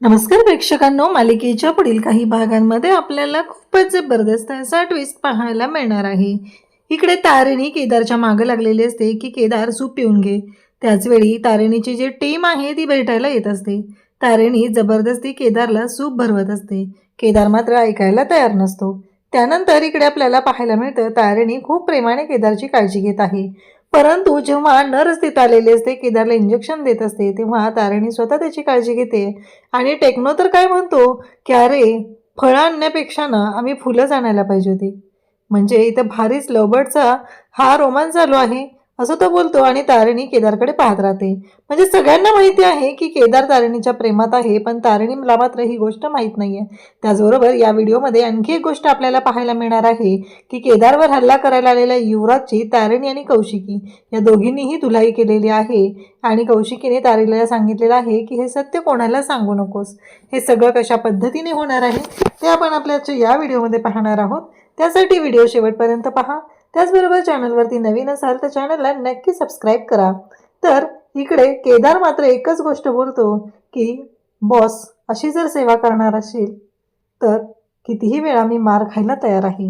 नमस्कार प्रेक्षकांनो, मालिकेच्या पुढील काही भागांमध्ये आपल्याला खूपच जबरदस्त असा ट्विस्ट पाहायला मिळणार आहे. इकडे तारिणी केदारच्या मागे लागलेली असते की केदार सूप पिऊन घे. त्याचवेळी तारिणीची जी टीम आहे ती भेटायला येत असते. तारिणी जबरदस्ती केदारला सूप भरवत असते. केदार मात्र ऐकायला तयार नसतो. त्यानंतर इकडे आपल्याला पाहायला मिळतं तारिणी खूप प्रेमाने केदारची काळजी घेत आहे. परंतु जेव्हा नर्स तिथं आलेली असते, केदारला इंजेक्शन देत असते, तेव्हा तारिणी स्वतः त्याची काळजी घेते. आणि टेक्नो तर काय म्हणतो की अरे, फळं आणण्यापेक्षा ना आम्ही फुलंच आणायला पाहिजे होती. म्हणजे इथं भारीच लवबर्डचा हा रोमांस चालू आहे असं तो बोलतो. आणि तारिणी केदारकडे पाहत राहते. म्हणजे सगळ्यांना माहिती आहे की केदार तारिणीच्या प्रेमात आहे, पण तारिणीला मात्र ही गोष्ट माहीत नाहीये. त्याचबरोबर या व्हिडिओमध्ये आणखी एक गोष्ट आपल्याला पाहायला मिळणार आहे की केदारवर हल्ला करायला आलेल्या युवराजची तारिणी आणि कौशिकी या दोघींनीही धुलाई केलेली आहे. आणि कौशिकीने तारिणीला सांगितलेलं आहे की हे सत्य कोणाला सांगू नकोस. हे सगळं कशा पद्धतीने होणार आहे ते आपण आपल्या या व्हिडिओमध्ये पाहणार आहोत. त्यासाठी व्हिडिओ शेवटपर्यंत पहा. त्याचबरोबर चॅनलवरती नवीन असाल तर चॅनलला नक्की सबस्क्राईब करा. तर इकडे केदार मात्र एकच गोष्ट बोलतो की बॉस, अशी जर सेवा करणार असेल तर कितीही वेळा मी मार खायला तयार आहे.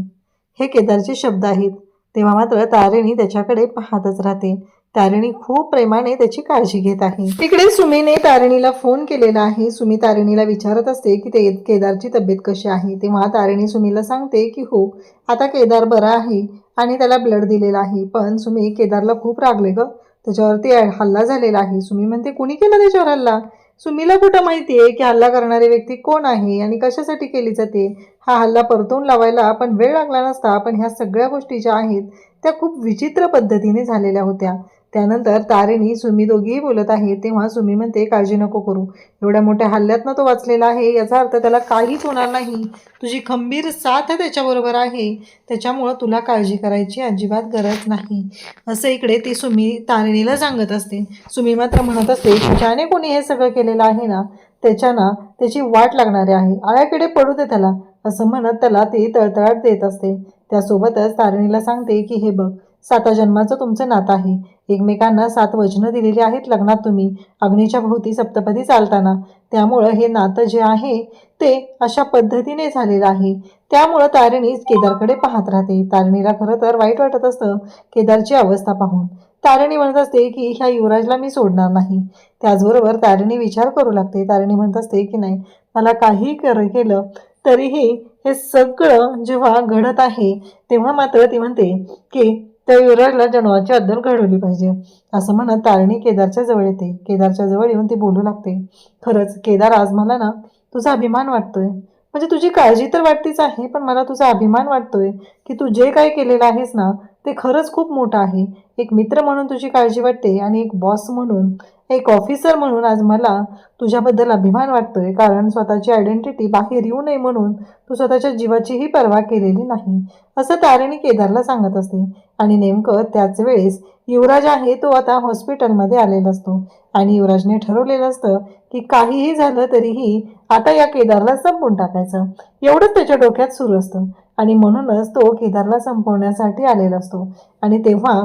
हे केदारचे शब्द आहेत. तेव्हा मात्र तारिणी त्याच्याकडे पाहतच राहते. तारिणी खूप प्रेमाने त्याची काळजी घेत आहे. तिकडे सुमीने तारिणीला फोन केलेला आहे. सुमी तारिणीला विचारत असते की ते केदारची तब्येत कशी आहे. तेव्हा तारिणी सुमीला सांगते की हो, आता केदार बरा आहे आणि त्याला ब्लड दिलेला आहे. पण सुमी, केदारला खूप रागले ग, त्याच्यावरती हल्ला झालेला आहे. सुमी म्हणते कुणी केला त्याच्यावर हल्ला? सुमीला कुठं माहिती आहे की हल्ला करणारी व्यक्ती कोण आहे आणि कशासाठी केली जाते. हा हल्ला परतून लावायला पण वेळ लागला नसता, पण ह्या सगळ्या गोष्टी ज्या आहेत त्या खूप विचित्र पद्धतीने झालेल्या होत्या. त्यानंतर तारिणी सुमी दोघीही बोलत आहेत. तेव्हा सुमी म्हणते काळजी नको करू, एवढ्या मोठ्या हल्ल्यातनं तो वाचलेला आहे, याचा अर्थ त्याला काहीच होणार नाही. तुझी खंबीर साथ त्याच्याबरोबर आहे, त्याच्यामुळं तुला काळजी करायची अजिबात गरज नाही असं इकडे ती सुमी तारिणीला सांगत असते. सुमी मात्र म्हणत असते ज्याने कोणी हे सगळं केलेलं आहे ना त्याची वाट लागणारी आहे, आळ्याकडे पडू दे त्याला असं म्हणत त्याला ती तळतळाट देत असते. त्यासोबतच तारिणीला सांगते की हे बघ, 7 जन्माचं तुमचं नातं आहे. एकमेकांना 7 वचनं दिलेली आहेत लग्नात तुम्ही अग्नीच्या भोवती सप्तपदी चालताना. त्यामुळं हे नातं जे आहे ते अशा पद्धतीने झालेलं आहे. त्यामुळं तारिणी केदारकडे पाहत राहते. तारिणीला खरं तर वाईट वाटत असतं केदारची अवस्था पाहून. तारिणी म्हणत असते की ह्या युवराजला मी सोडणार नाही. त्याचबरोबर तारिणी विचार करू लागते. तारिणी म्हणत असते की नाही, मला काही केलं तरीही हे सगळं जेव्हा घडत आहे तेव्हा मात्र ती म्हणते की त्या युवराजला जन्माची अद्दल घडवली पाहिजे असं म्हणत तारिणी केदारच्या जवळ येते. केदारच्या जवळ येऊन ती बोलू लागते, खरंच केदार, आज मला ना तुझा अभिमान वाटतोय. म्हणजे तुझी काळजी तर वाटतीच आहे, पण मला तुझा अभिमान वाटतोय की तू जे काय केलेलं आहेस ना ते खरंच खूप मोठं आहे. एक मित्र म्हणून तुझी काळजी वाटते आणि एक बॉस म्हणून, एक ऑफिसर म्हणून आज मला तुझ्याबद्दल अभिमान वाटतोय. कारण स्वतःची आयडेंटिटी बाहेर येऊ नये म्हणून तू स्वतःच्या जीवाचीही पर्वा केलेली नाही असं तारिणी केदारला सांगत असते. आणि नेमकं त्याच वेळेस युवराज आहे तो आता हॉस्पिटलमध्ये आलेला असतो. आणि युवराजने ठरवलेलं असतं की काहीही झालं तरीही आता या केदारला संपवून टाकायचं, एवढंच त्याच्या डोक्यात सुरू असतं. आणि म्हणूनच तो केदारला संपवण्यासाठी आलेला असतो. आणि तेव्हा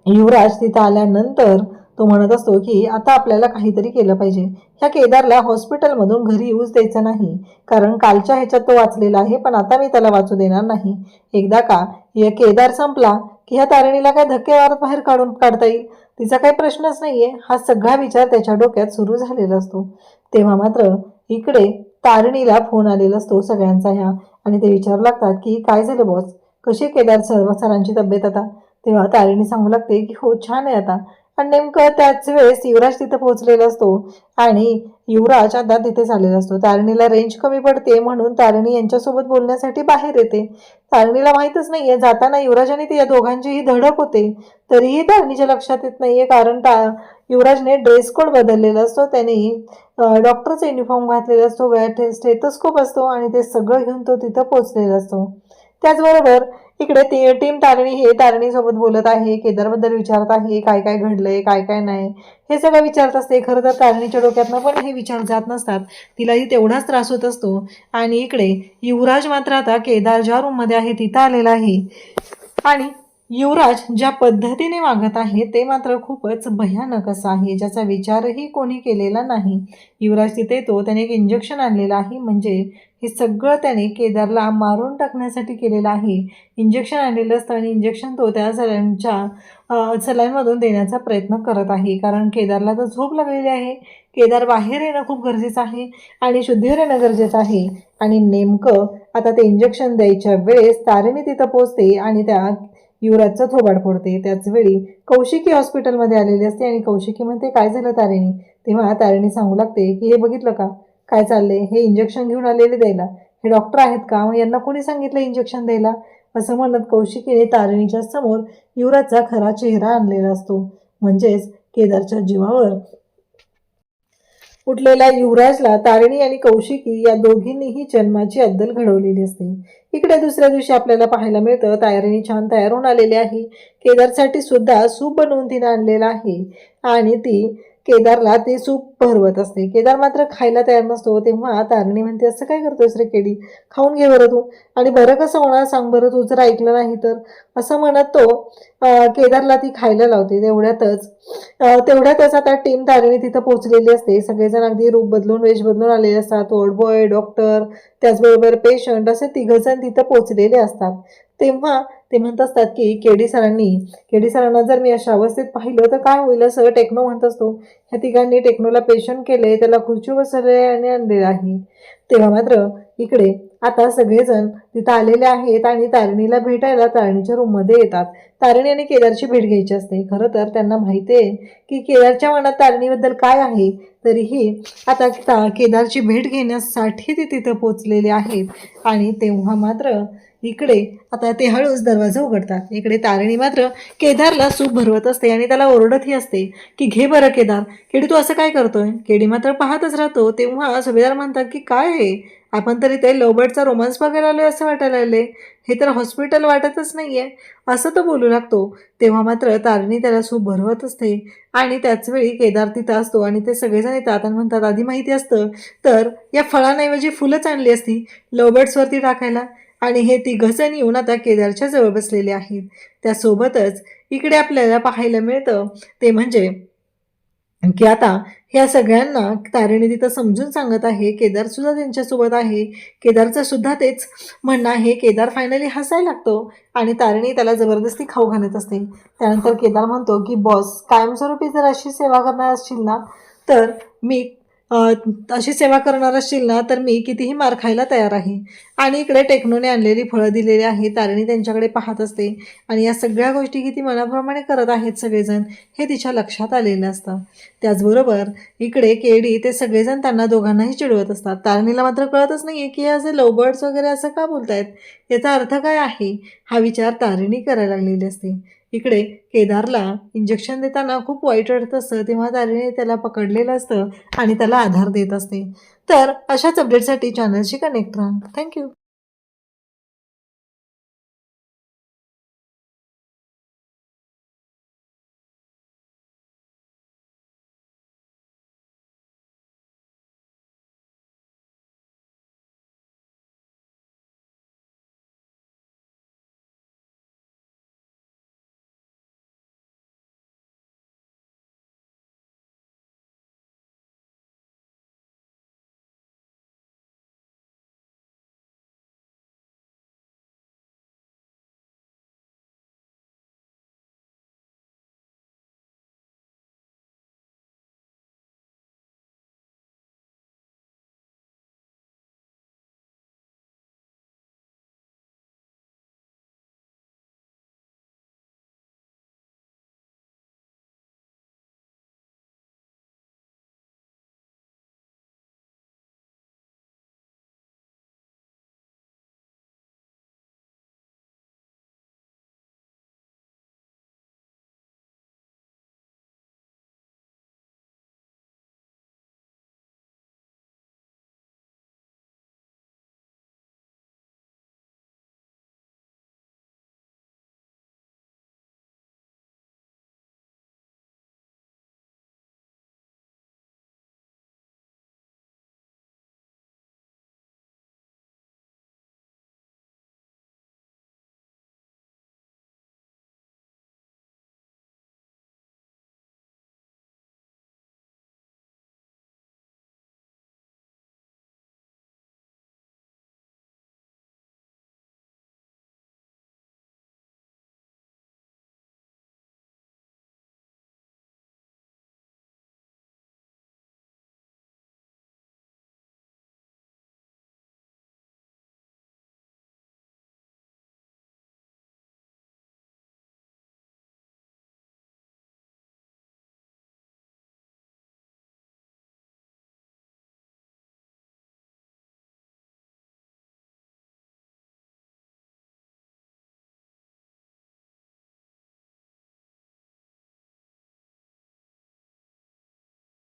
युवराज तिथं आल्यानंतर तो म्हणत असतो की आता आपल्याला काहीतरी केलं पाहिजे. ह्या केदारला हॉस्पिटलमधून घरी येऊच द्यायचं नाही, कारण कालच्या ह्याच्यात तो वाचलेला आहे, पण आता मी त्याला वाचू देणार नाही. एकदा का या केदार संपला की ह्या तारिणीला काय धक्के मारत बाहेर काढता येईल, तिचा काही प्रश्नच नाहीये. हा सगळा विचार त्याच्या डोक्यात सुरू झालेला असतो. तेव्हा मात्र इकडे तारिणीला फोन आलेला असतो सगळ्यांचा ह्या. आणि ते विचारू लागतात की काय झालं बॉस, कशी केदार सरांची तब्येत आता. तेव्हा तारिणी सांगू लागते की हो, छान आहे आता. आणि नेमकं त्याच वेळेस युवराज तिथं पोहोचलेला असतो. आणि युवराज आता तिथे चाललेला असतो. तारिणीला रेंज कमी पडते म्हणून तारिणी यांच्यासोबत बोलण्यासाठी बाहेर येते. तारिणीला माहीतच नाहीये जाताना युवराज आणि या दोघांचीही धडक होते. तरीही तारिणीच्या लक्षात येत नाहीये, कारण युवराजने ड्रेस कोड बदललेला असतो. त्याने डॉक्टरचा युनिफॉर्म घातलेला असतो, गळ्यात स्टेथोस्कोप असतो आणि ते सगळं घेऊन तो तिथं पोहोचलेला असतो. त्याचबरोबर इकडे टीम तारिणी हे तारिणीसोबत बोलत आहे, केदारबद्दल विचारत आहे, काय काय घडलंय काय काय नाही हे सगळं विचारत असते. खरं तर तारिणीच्या डोक्यातनं पण हे विचार जात नसतात, तिलाही तेवढाच त्रास होत असतो. आणि इकडे युवराज मात्र आता केदार ज्या रूममध्ये आहे तिथं आलेला आहे. आणि युवराज ज्या पद्धतीने वागत आहे ते मात्र खूपच भयानक असं आहे, ज्याचा विचारही कोणी केलेला नाही. युवराज तिथे येतो, त्याने एक इंजेक्शन आणलेलं आहे, म्हणजे हे सगळं त्याने केदारला मारून टाकण्यासाठी केलेलं आहे. इंजेक्शन आणलेलं असतं आणि इंजेक्शन तो त्या सलाईनमधून देण्याचा प्रयत्न करत आहे, कारण केदारला तर झोप लागलेली आहे. केदार बाहेर येणं खूप गरजेचं आहे आणि शुद्धीवर येणं गरजेचं आहे. आणि नेमकं आता ते इंजेक्शन द्यायच्या वेळेस तारिणी तिथं पोचते आणि त्या युवराजचं थोबाड फोडते. त्याचवेळी कौशिकी हॉस्पिटलमध्ये आलेली असते आणि कौशिकी म्हणते, काय झालं तारिणी? तेव्हा तारिणी सांगू लागते की हे बघितलं का काय चाललंय, हे इंजेक्शन घेऊन आलेले द्यायला, हे डॉक्टर आहेत का? मग यांना कोणी सांगितलं इंजेक्शन द्यायला? असं म्हणत कौशिकीने तारिणीच्या समोर युवराजचा खरा चेहरा आणलेला असतो. म्हणजेच केदारच्या जीवावर उठलेल्या युवराजला तारिणी आणि कौशिकी या दोघींनीही जन्माची अद्दल घडवलेली असते. इकडे दुसऱ्या दिवशी आपल्याला पाहायला मिळतं, तारिणी छान तयार होऊन आलेली आहे. केदारसाठी सुद्धा सूप बनवून तिने आणलेलं आहे आणि ती केदारला ते सूप भरवत असते. केदार मात्र खायला तयार नसतो. तेव्हा तारिणी म्हणते, असं काय करतोयस रे केडी, खाऊन घे बरं तू. आणि बरं कसं होणार सांग बरं, तू जर ऐकलं नाही तर, असं म्हणत तो केदारला ती खायला लावते. तेवढ्यातच आता टीम तारिणी तिथं पोहोचलेली असते. सगळेजण अगदी रूप बदलून वेश बदलून आलेले असतात. वॉर्ड बॉय, डॉक्टर, त्याचबरोबर पेशंट असे तिघजण तिथं पोहोचलेले असतात. तेव्हा ते म्हणत असतात की केडी सरांना जर मी अशा अवस्थेत पाहिलं तर काय होईल, असं टेक्नो म्हणत असतो. ह्या तिघांनी टेक्नोला पेशंट केले, त्याला खुर्ची बसवले आणि आणलेलं आहे. तेव्हा मात्र इकडे आता सगळेजण तिथं आलेले आहेत आणि तारिणीला भेटायला तारिणीच्या रूममध्ये येतात. तारिणी आणि केदारची भेट घ्यायची असते. खरं तर त्यांना माहिती आहे की केदारच्या मनात तारिणीबद्दल काय आहे, तरीही आता केदारची भेट घेण्यासाठी ते तिथं पोचलेले आहेत. आणि तेव्हा मात्र इकडे आता ते हळूच दरवाजा उघडतात. इकडे तारिणी मात्र केदारला सूप भरवत असते आणि त्याला ओरडतही असते की घे बरं केदार, केडी तू असं काय करतोय? केडी मात्र पाहतच राहतो. तेव्हा सुभेदार म्हणतात की काय आहे, आपण तरी ते लवबर्डचा रोमांस बघायला आलोय असं वाटायला आले, हे तर हॉस्पिटल वाटतच नाहीये, असं तो बोलू लागतो. तेव्हा मात्र तारिणी त्याला सूप भरवत असते आणि त्याचवेळी केदार तिथं असतो आणि ते सगळेजण येतात आणि म्हणतात, आधी माहिती असतं तर या फळांऐवजी फुलंच आणली असती लवबर्ड्सवरती टाकायला. आणि हे तिघजण येऊन आता केदारच्या जवळ बसलेले आहेत. त्यासोबतच इकडे आपल्याला पाहायला मिळतं ते म्हणजे की आता ह्या सगळ्यांना तारिणी तिथं समजून सांगत आहे. केदार सुद्धा त्यांच्यासोबत आहे. केदारचं सुद्धा तेच म्हणणं आहे. केदार फायनली हसायला लागतो आणि तारिणी त्याला जबरदस्ती खाऊ घालत असते. त्यानंतर केदार म्हणतो की बॉस, कायमस्वरूपी जर अशी सेवा करणार असशील ना तर मी अशी सेवा करणार असशील ना तर मी कितीही मार खायला तयार आहे. आणि इकडे टेक्नोने आणलेली फळं दिलेली आहे. तारिणी त्यांच्याकडे पाहत असते आणि या सगळ्या गोष्टी किती मनाप्रमाणे करत आहेत सगळेजण हे तिच्या लक्षात आलेलं असतं. त्याचबरोबर इकडे केडी ते सगळेजण त्यांना दोघांनाही चिडवत असतात. तारिणीला मात्र कळतच नाही की असे लवबर्ड्स वगैरे असं का बोलतायत, याचा अर्थ काय आहे, हा विचार तारिणी करायला लागलेली असते. इकडे केदारला इंजेक्शन देताना खूप वाईट वाटत असतं. तेव्हा तारिणी त्याला पकडलेलं असतं आणि त्याला आधार देत असते. तर अशाच अपडेटसाठी चॅनलशी कनेक्ट राहा. थँक्यू.